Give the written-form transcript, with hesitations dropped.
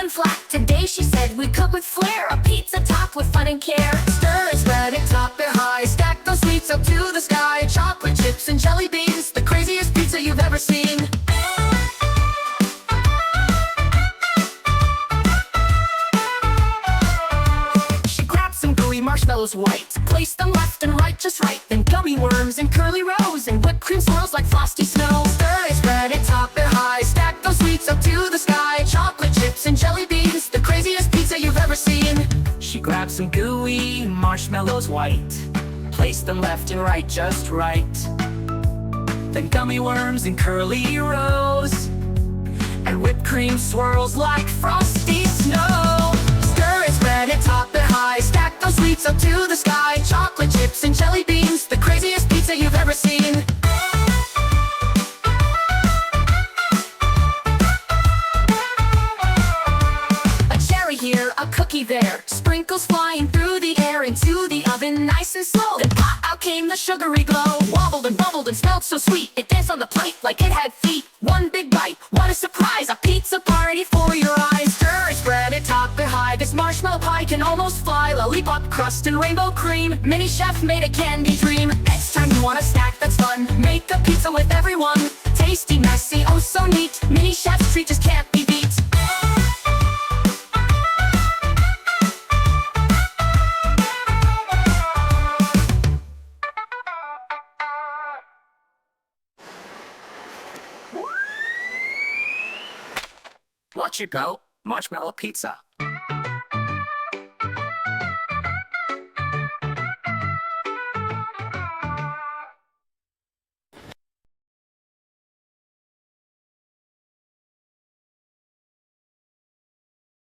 and flat. Today she said we cook with flair, a pizza topped with fun and care. Stir it, spread it, top it high, stack those sweets up to the sky. Chocolate chips and jelly beans, the craziest pizza you've ever seen. She grabbed some gooey marshmallows white, placed them left and right just right, then gummy worms and curly rows, and whipped cream swirls like frosty snow. Stir it, spread it, top it high, stack those sweets up to the sky. Chocolate chips and jelly beans, the craziest pizza you've ever seen. She grabbed some gooey marshmallows white, placed them left and right just right, then gummy worms and curly rows, and whipped cream swirls like frosty snow. Stir it, spread it, top it high, stack those sweets up to the sky. Chocolate chips and jelly beans, the craziest pizza you've ever seen. A cherry here, a cookie there, sprinkles flying through the air into the oven nice and slow. Then pop out came the sugary glow, wobbled and bubbled and smelled so sweet. It danced on the plate like it had feet. One big bite, what a surprise, a pizza party for your eyes. Stir it, spread it, top it high, this marshmallow pie can almost fly. Lollipop crust and rainbow cream, mini chef made a candy dream. Next time you want a snack that's fun, make a pizza with everyone. Tasty, messy, oh so neat, mini chef's treat just can't be beat. Watch it go, Marshmallow Pizza.